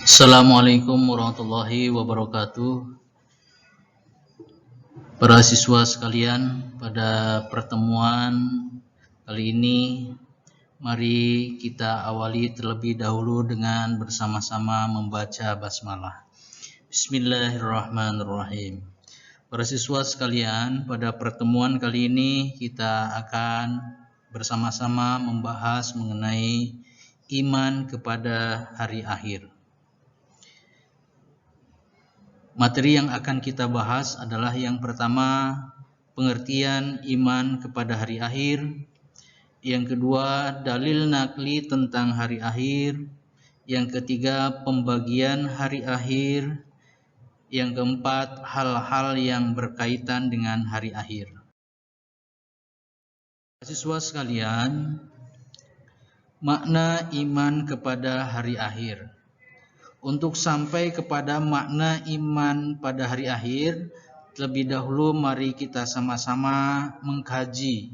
Assalamualaikum warahmatullahi wabarakatuh. Para siswa sekalian, pada pertemuan kali ini mari kita awali terlebih dahulu dengan bersama-sama membaca basmalah. Bismillahirrahmanirrahim. Para siswa sekalian, pada pertemuan kali ini kita akan bersama-sama membahas mengenai iman kepada hari akhir. Materi yang akan kita bahas adalah yang pertama, pengertian iman kepada hari akhir. Yang kedua, dalil nakli tentang hari akhir. Yang ketiga, pembagian hari akhir. Yang keempat, hal-hal yang berkaitan dengan hari akhir. Siswa sekalian, makna iman kepada hari akhir. Untuk sampai kepada makna iman pada hari akhir, terlebih dahulu mari kita sama-sama mengkaji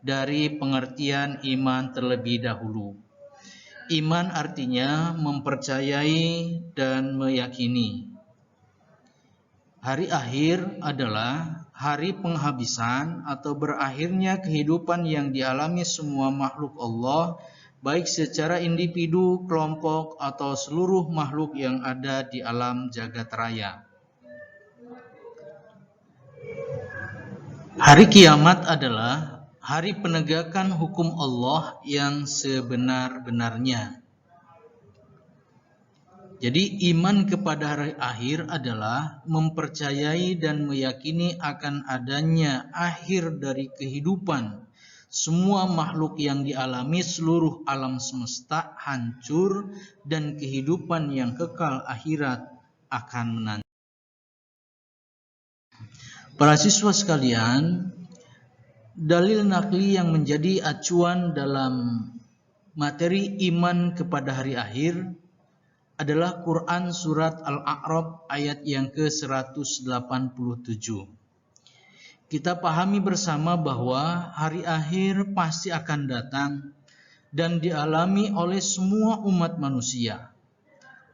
dari pengertian iman terlebih dahulu. Iman artinya mempercayai dan meyakini. Hari akhir adalah hari penghabisan atau berakhirnya kehidupan yang dialami semua makhluk Allah, baik secara individu, kelompok, atau seluruh makhluk yang ada di alam jagat raya. Hari kiamat adalah hari penegakan hukum Allah yang sebenar-benarnya. Jadi iman kepada hari akhir adalah mempercayai dan meyakini akan adanya akhir dari kehidupan. Semua makhluk yang dialami seluruh alam semesta hancur dan kehidupan yang kekal akhirat akan menanti. Para siswa sekalian, dalil nakli yang menjadi acuan dalam materi iman kepada hari akhir adalah Quran surat Al-A'raf ayat yang ke-187. Kita pahami bersama bahwa hari akhir pasti akan datang dan dialami oleh semua umat manusia.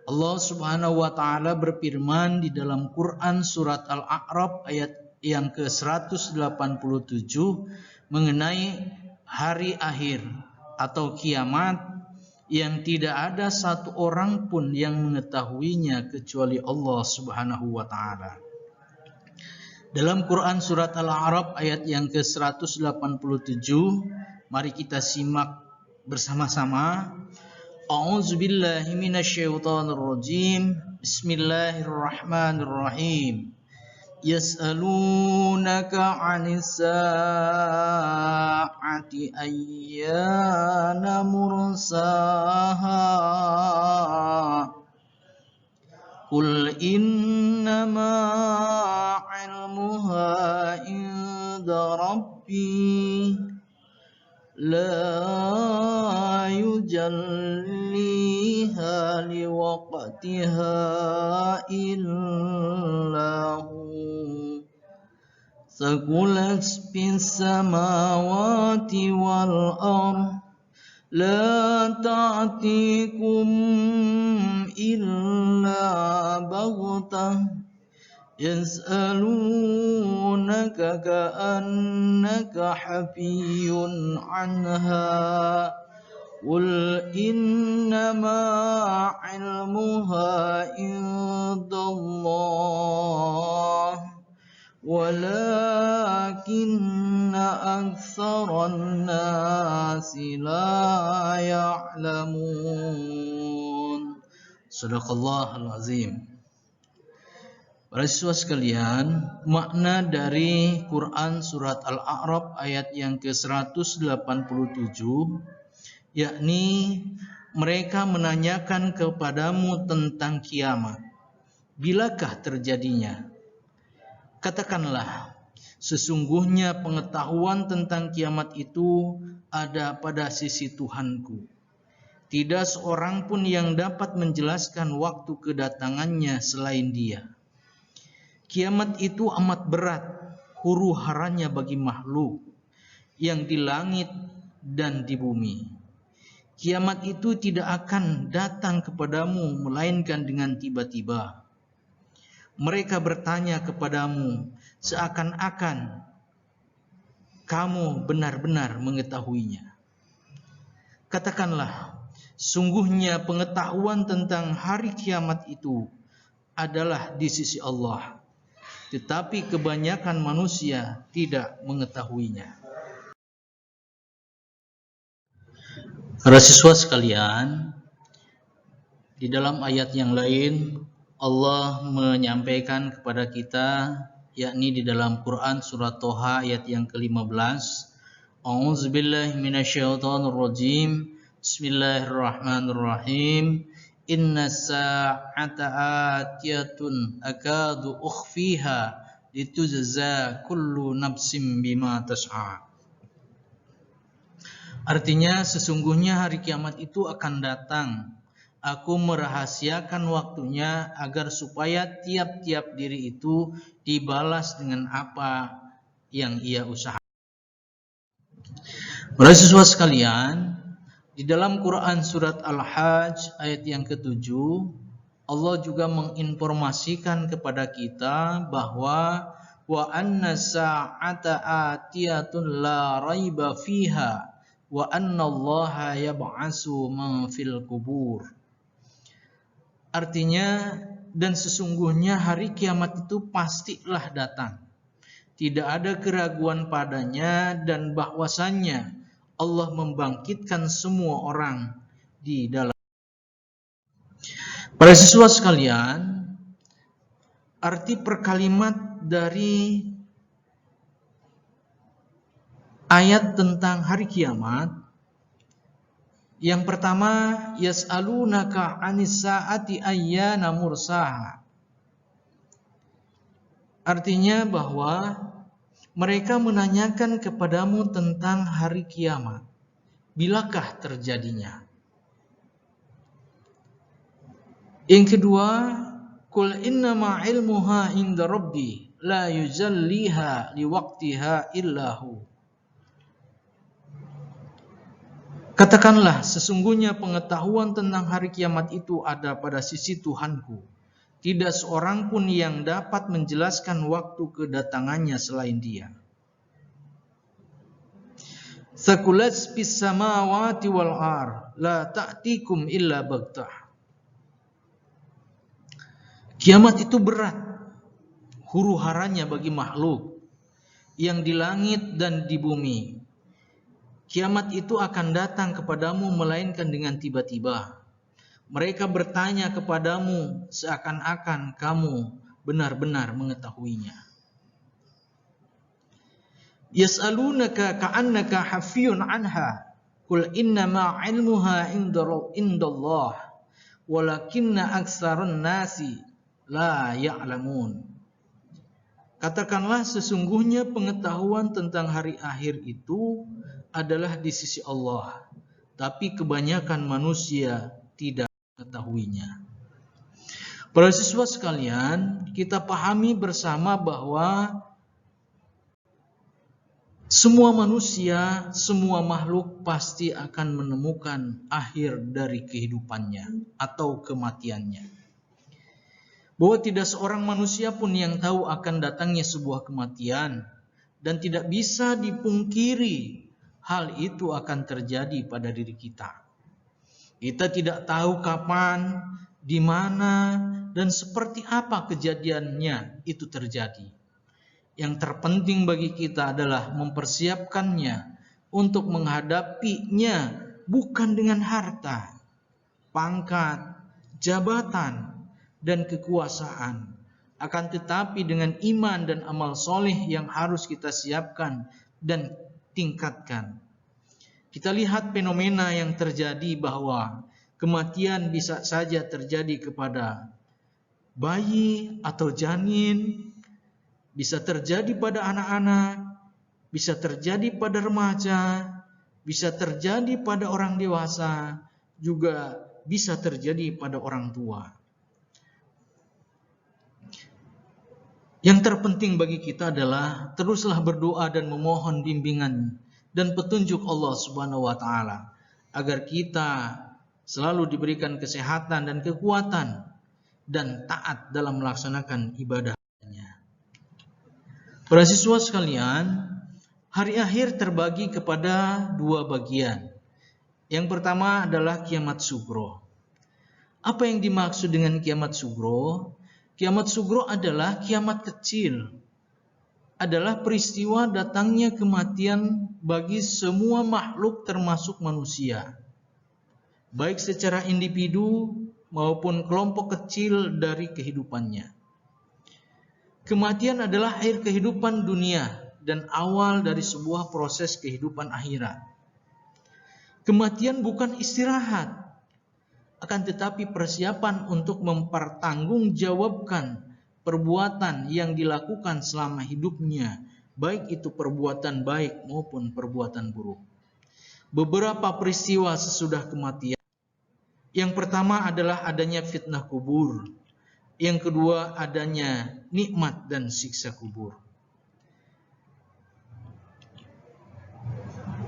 Allah Subhanahu wa taala berfirman di dalam Quran surat Al-A'raf ayat yang ke-187 mengenai hari akhir atau kiamat yang tidak ada satu orang pun yang mengetahuinya kecuali Allah Subhanahu wa taala. Dalam Quran surat Al-A'raf ayat yang ke-187, mari kita simak bersama-sama. A'udzubillahi minasyaitonirrajim. Bismillahirrahmanirrahim. Yas'alunaka 'anis sa'ati ayyana mursaha Qul innama 'ilmuha 'inda rabbi la yujalliha liwaqtiha illa Saqulat fis samawati wal ardh la ta'tikum illa baghtah yas'alunaka ka'annaka hafiyun anha Qul innama 'ilmuha indallah walakinna aktsaran nasi la ya'lamun. Shadaqallahul azim. Para siswa sekalian, makna dari Quran surat Al-A'raf ayat yang ke-187 yakni mereka menanyakan kepadamu tentang kiamat. Bilakah terjadinya? Katakanlah, sesungguhnya pengetahuan tentang kiamat itu ada pada sisi Tuhanku. Tidak seorang pun yang dapat menjelaskan waktu kedatangannya selain Dia. Kiamat itu amat berat, huru-haranya bagi makhluk yang di langit dan di bumi. Kiamat itu tidak akan datang kepadamu melainkan dengan tiba-tiba. Mereka bertanya kepadamu seakan-akan kamu benar-benar mengetahuinya. Katakanlah, sungguhnya pengetahuan tentang hari kiamat itu adalah di sisi Allah, tetapi kebanyakan manusia tidak mengetahuinya. Para siswa sekalian, di dalam ayat yang lain Allah menyampaikan kepada kita, yakni di dalam Quran surat Toha ayat yang ke-15, A'udzubillahi minasyaitonirrajim. Bismillahirrahmanirrahim. Inna sa'ata atiyatun akadu ukhfiha litujza kullu nafsim bima tas'a. Artinya, sesungguhnya hari kiamat itu akan datang. Aku merahasiakan waktunya agar supaya tiap-tiap diri itu dibalas dengan apa yang ia usahakan. Para siswa sekalian, di dalam Quran surat Al-Hajj ayat yang ke-7, Allah juga menginformasikan kepada kita bahwa wa anna sa'ata atiyatun la raiba fiha wa annallaha yab'asu man fil kubur. Artinya, dan sesungguhnya hari kiamat itu pastilah datang. Tidak ada keraguan padanya, dan bahwasannya Allah membangkitkan semua orang di dalam. Para siswa sekalian, arti perkalimat dari ayat tentang hari kiamat, yang pertama, yas'alunaka 'anis sa'ati ayyana mursaha. Artinya bahwa mereka menanyakan kepadamu tentang hari kiamat, bilakah terjadinya? Yang kedua, qul innama 'ilmuha 'inda rabbi la yujalliha liwaqtiha illahu. Katakanlah, sesungguhnya pengetahuan tentang hari kiamat itu ada pada sisi Tuhanku. Tidak seorang pun yang dapat menjelaskan waktu kedatangannya selain Dia. Thaqulat bis samawati wal ar la ta'tikum illa baghtah. Kiamat itu berat, huru-haranya bagi makhluk yang di langit dan di bumi. Kiamat itu akan datang kepadamu melainkan dengan tiba-tiba. Mereka bertanya kepadamu seakan-akan kamu benar-benar mengetahuinya. Yas'alunaka ka'annaka hafiyun anha. Qul innama 'ilmuha 'indallah walakinna aktsarun nasi la ya'lamun. Katakanlah, sesungguhnya pengetahuan tentang hari akhir itu adalah di sisi Allah, tapi kebanyakan manusia tidak mengetahuinya. Para siswa sekalian, kita pahami bersama bahwa semua manusia, semua makhluk pasti akan menemukan akhir dari kehidupannya atau kematiannya. Bahwa tidak seorang manusia pun yang tahu akan datangnya sebuah kematian, dan tidak bisa dipungkiri hal itu akan terjadi pada diri kita. Kita tidak tahu kapan, di mana, dan seperti apa kejadiannya itu terjadi. Yang terpenting bagi kita adalah mempersiapkannya untuk menghadapinya bukan dengan harta, pangkat, jabatan, dan kekuasaan, akan tetapi dengan iman dan amal soleh yang harus kita siapkan dan tingkatkan. Kita lihat fenomena yang terjadi bahwa kematian bisa saja terjadi kepada bayi atau janin, bisa terjadi pada anak-anak, bisa terjadi pada remaja, bisa terjadi pada orang dewasa, juga bisa terjadi pada orang tua. Yang terpenting bagi kita adalah teruslah berdoa dan memohon bimbingan dan petunjuk Allah Subhanahu wa taala agar kita selalu diberikan kesehatan dan kekuatan dan taat dalam melaksanakan ibadahnya. Para siswa sekalian, hari akhir terbagi kepada dua bagian. Yang pertama adalah kiamat sugro. Apa yang dimaksud dengan kiamat sugro? Kiamat sugro adalah kiamat kecil. Adalah peristiwa datangnya kematian bagi semua makhluk termasuk manusia. Baik secara individu maupun kelompok kecil dari kehidupannya. Kematian adalah akhir kehidupan dunia dan awal dari sebuah proses kehidupan akhirat. Kematian bukan istirahat, akan tetapi persiapan untuk mempertanggungjawabkan perbuatan yang dilakukan selama hidupnya, baik itu perbuatan baik maupun perbuatan buruk. Beberapa peristiwa sesudah kematian. Yang pertama adalah adanya fitnah kubur. Yang kedua adanya nikmat dan siksa kubur.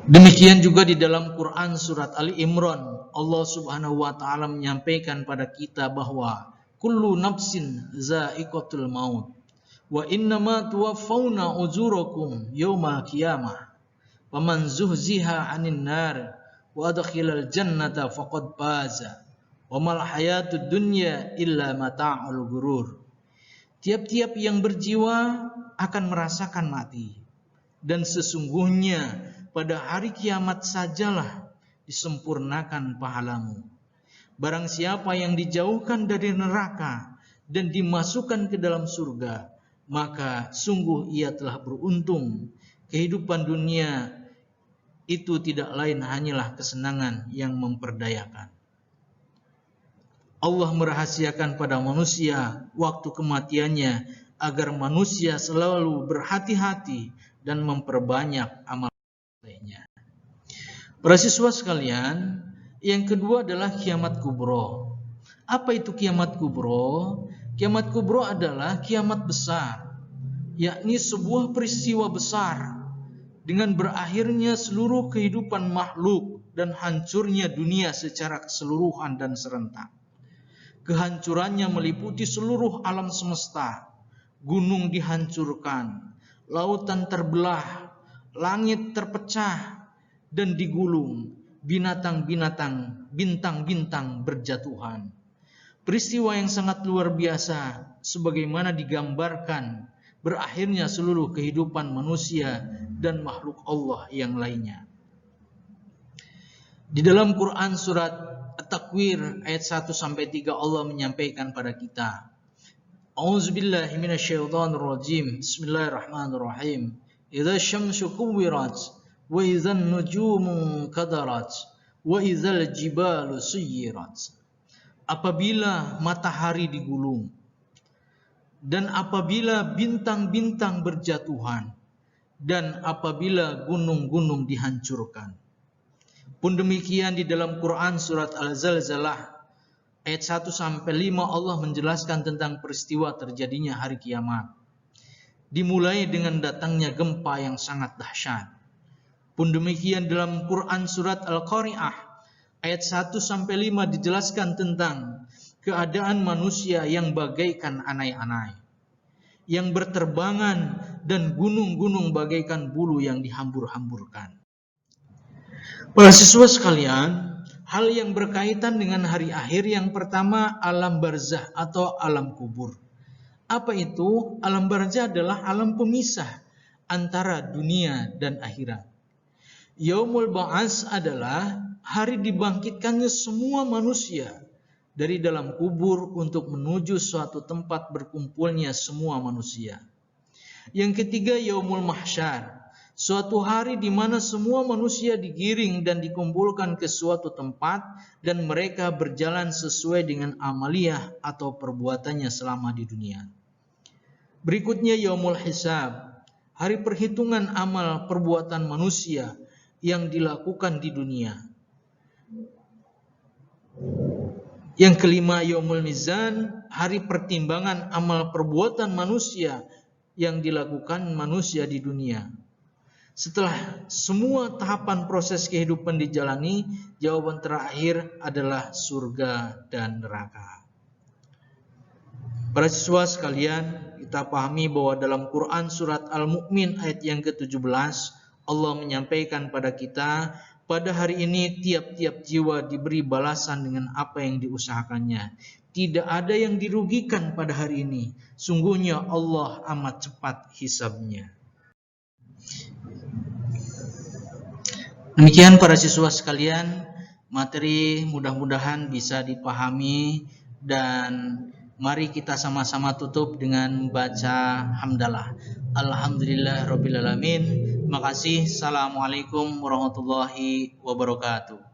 Demikian juga di dalam Quran surat Ali Imran, Allah Subhanahu wa taala menyampaikan pada kita bahwa kullu nafsin za'iqatul maut wa innama tuwaffawna ujurakum yaumal qiyamah. Faman zuhziha 'anil nar wa adkhilal jannata faqad faza. Wa mal hayatud dunya illa mata'ul ghurur. Tiap-tiap yang berjiwa akan merasakan mati, dan sesungguhnya pada hari kiamat sajalah disempurnakan pahalamu. Barang siapa yang dijauhkan dari neraka dan dimasukkan ke dalam surga, maka sungguh ia telah beruntung. Kehidupan dunia itu tidak lain hanyalah kesenangan yang memperdayakan. Allah merahasiakan pada manusia waktu kematiannya agar manusia selalu berhati-hati dan memperbanyak amal-amalnya. Para siswa sekalian, yang kedua adalah kiamat kubro. Apa itu kiamat kubro? Kiamat kubro adalah kiamat besar, yakni sebuah peristiwa besar dengan berakhirnya seluruh kehidupan makhluk dan hancurnya dunia secara keseluruhan dan serentak. Kehancurannya meliputi seluruh alam semesta. Gunung dihancurkan, lautan terbelah, langit terpecah dan digulung, binatang-binatang, bintang-bintang berjatuhan. Peristiwa yang sangat luar biasa sebagaimana digambarkan berakhirnya seluruh kehidupan manusia dan makhluk Allah yang lainnya. Di dalam Quran surat At-Takwir ayat 1 sampai 3 Allah menyampaikan pada kita, A'udzubillahi minasyaitonirrajim. Bismillahirrahmanirrahim. Idza syamsu kuwirat wa idzan nujumu kadarat wa idzal jibalu suyirat. Apabila matahari digulung dan apabila bintang-bintang berjatuhan dan apabila gunung-gunung dihancurkan. Pun demikian di dalam Quran surat Al-Zalzalah ayat 1 sampai 5 Allah menjelaskan tentang peristiwa terjadinya hari kiamat. Dimulai dengan datangnya gempa yang sangat dahsyat. Pun demikian dalam Quran surat Al-Qari'ah ayat 1 sampai 5 dijelaskan tentang keadaan manusia yang bagaikan anai-anai, yang berterbangan dan gunung-gunung bagaikan bulu yang dihambur-hamburkan. Para siswa sekalian, hal yang berkaitan dengan hari akhir yang pertama alam barzah atau alam kubur. Apa itu? Alam barzah adalah alam pemisah antara dunia dan akhirat. Yaumul Ba'ats adalah hari dibangkitkannya semua manusia dari dalam kubur untuk menuju suatu tempat berkumpulnya semua manusia. Yang ketiga Yaumul Mahsyar, suatu hari di mana semua manusia digiring dan dikumpulkan ke suatu tempat dan mereka berjalan sesuai dengan amaliyah atau perbuatannya selama di dunia. Berikutnya Yaumul Hisab, hari perhitungan amal perbuatan manusia yang dilakukan di dunia. Yang kelima Yaumul Mizan, hari pertimbangan amal perbuatan manusia yang dilakukan manusia di dunia. Setelah semua tahapan proses kehidupan dijalani, jawaban terakhir adalah surga dan neraka. Para siswa sekalian, kita pahami bahwa dalam Quran surat Al-Mu'min ayat yang ke-17, Allah menyampaikan pada kita, pada hari ini tiap-tiap jiwa diberi balasan dengan apa yang diusahakannya. Tidak ada yang dirugikan pada hari ini. Sungguhnya Allah amat cepat hisabnya. Demikian para siswa sekalian, materi mudah-mudahan bisa dipahami, dan mari kita sama-sama tutup dengan membaca hamdalah. Alhamdulillah rabbil alamin. Terima kasih. Assalamualaikum warahmatullahi wabarakatuh.